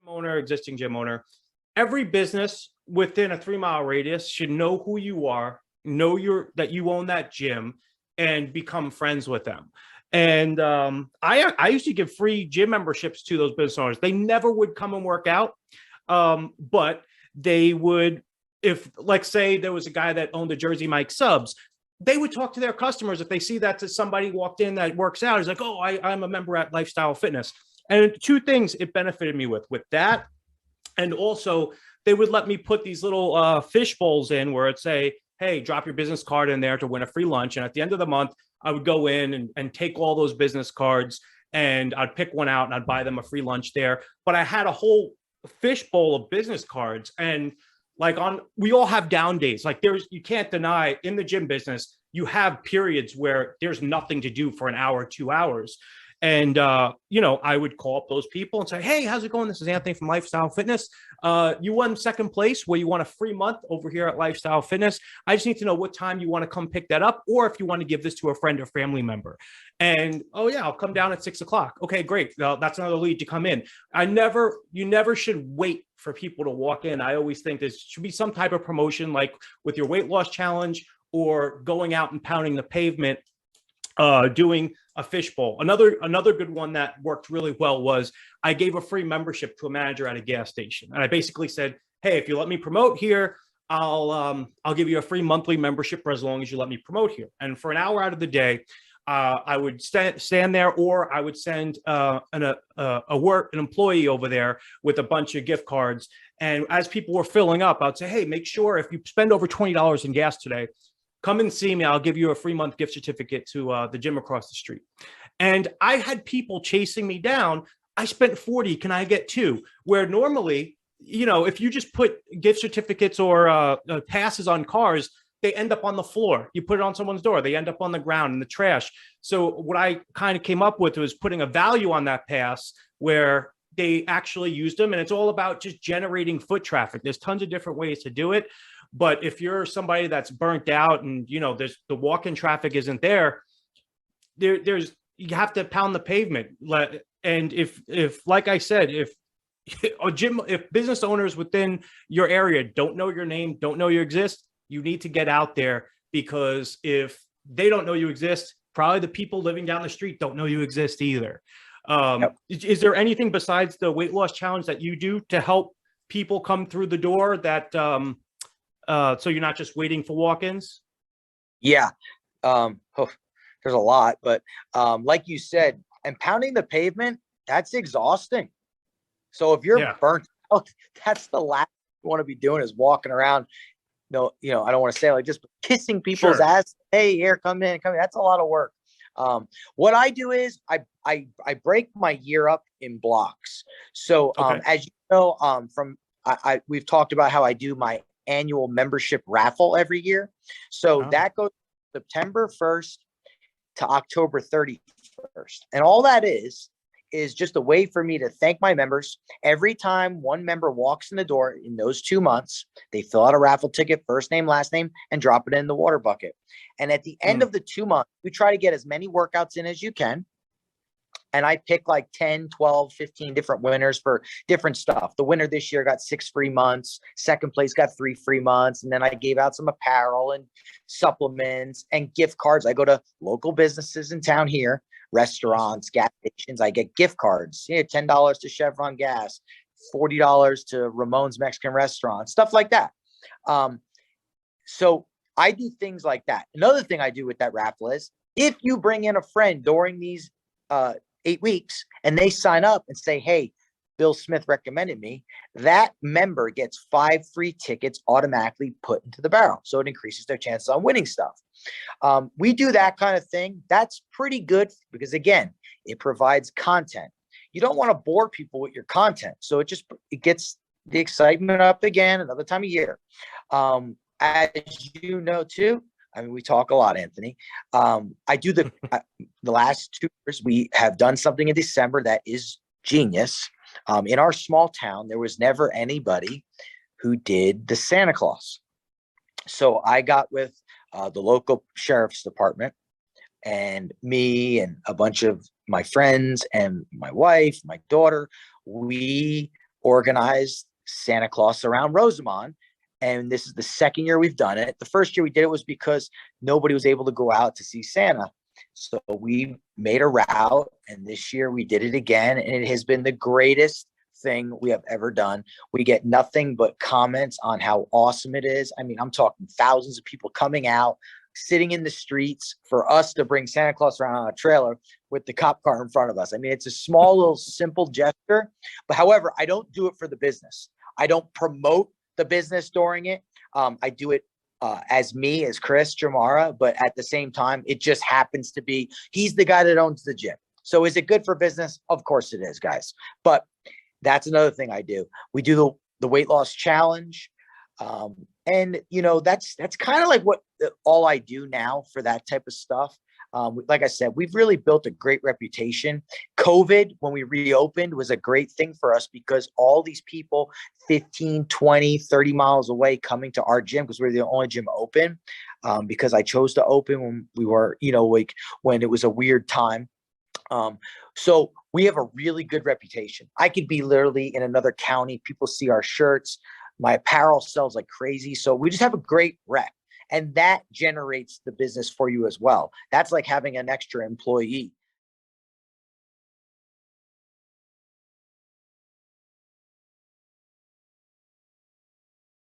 owner, existing gym owner, every business within a 3 mile radius should know who you are, know that you own that gym, and become friends with them. And I used to give free gym memberships to those business owners. They never would come and work out, but they would, if like say there was a guy that owned the Jersey Mike subs, they would talk to their customers if they see that somebody walked in that works out. He's like, oh, I'm a member at Lifestyle Fitness. And two things it benefited me with that. And also they would let me put these little fish bowls in where it'd say, hey, drop your business card in there to win a free lunch. And at the end of the month, I would go in and take all those business cards and I'd pick one out and I'd buy them a free lunch there. But I had a whole fish bowl of business cards. And we all have down days. Like you can't deny in the gym business, you have periods where there's nothing to do for an hour, 2 hours. And, I would call up those people and say, hey, how's it going? This is Anthony from Lifestyle Fitness. You won second place where you want a free month over here at Lifestyle Fitness. I just need to know what time you want to come pick that up, or if you want to give this to a friend or family member. And, oh yeah, I'll come down at 6:00. Okay, great. That's another lead to come in. You never should wait for people to walk in. I always think there should be some type of promotion, like with your weight loss challenge or going out and pounding the pavement, doing a fishbowl. Another good one that worked really well was I gave a free membership to a manager at a gas station. And I basically said, hey, if you let me promote here, I'll give you a free monthly membership for as long as you let me promote here. And for an hour out of the day, I would stand there, or I would send an employee over there with a bunch of gift cards. And as people were filling up, I'd say, hey, make sure if you spend over $20 in gas today, come and see me. I'll give you a free month gift certificate to the gym across the street. And I had people chasing me down. I spent 40. Can I get 2? Where normally, if you just put gift certificates or passes on cars, they end up on the floor. You put it on someone's door, they end up on the ground in the trash. So what I kind of came up with was putting a value on that pass where they actually used them. And it's all about just generating foot traffic. There's tons of different ways to do it. But if you're somebody that's burnt out and, there's the walk-in traffic isn't there, you have to pound the pavement. And if like I said, if business owners within your area don't know your name, don't know you exist, you need to get out there, because if they don't know you exist, probably the people living down the street don't know you exist either. Yep. Is there anything besides the weight loss challenge that you do to help people come through the door that, so you're not just waiting for walk-ins? Yeah. There's a lot, but like you said, and pounding the pavement, that's exhausting. So if you're burnt out, that's the last thing you want to be doing, is walking around. No, I don't want to say like just kissing people's ass. Hey, here, come in. That's a lot of work. What I do is I break my year up in blocks. So as you know, we've talked about how I do my annual membership raffle every year. So that goes September 1st to October 31st. And all that is just a way for me to thank my members. Every time one member walks in the door in those 2 months, they fill out a raffle ticket, first name, last name, and drop it in the water bucket. And at the end of the 2 months, we try to get as many workouts in as you can. And I pick like 10, 12, 15 different winners for different stuff. The winner this year got 6 free months. Second place got 3 free months. And then I gave out some apparel and supplements and gift cards. I go to local businesses in town here, restaurants, gas stations. I get gift cards. $10 to Chevron Gas, $40 to Ramon's Mexican Restaurant, stuff like that. So I do things like that. Another thing I do with that raffle is, if you bring in a friend during these 8 weeks and they sign up and say, hey, Bill Smith recommended me, that member gets 5 free tickets automatically put into the barrel. So it increases their chances on winning stuff. We do that kind of thing. That's pretty good because, again, it provides content. You don't want to bore people with your content. So it gets the excitement up again another time of year. As you know, too, I mean, we talk a lot, Anthony. I do the last 2 years, we have done something in December that is genius. In our small town, there was never anybody who did the Santa Claus. So I got with the local sheriff's department, and me and a bunch of my friends and my wife, my daughter, we organized Santa Claus around Rosamond. And this is the second year we've done it. The first year we did it was because nobody was able to go out to see Santa. So we made a route, and this year we did it again, and it has been the greatest thing we have ever done. We get nothing but comments on how awesome it is. I mean, I'm talking thousands of people coming out, sitting in the streets for us to bring Santa Claus around on a trailer with the cop car in front of us. I mean, it's a small little simple gesture, but however, I don't do it for the business. I don't promote the business during it. I do it as me, as Chris Jamara, but at the same time, it just happens to be, he's the guy that owns the gym. So is it good for business? Of course it is, guys. But that's another thing I do. We do the weight loss challenge. And you know, that's kind of like what all I do now for that type of stuff. Like I said, we've really built a great reputation. COVID, when we reopened, was a great thing for us because all these people 15, 20, 30 miles away coming to our gym, because we're the only gym open, because I chose to open when we were, you know, like when it was a weird time. So we have a really good reputation. I could be literally in another county. People see our shirts. My apparel sells like crazy. So we just have a great rep. And that generates the business for you as well. That's like having an extra employee.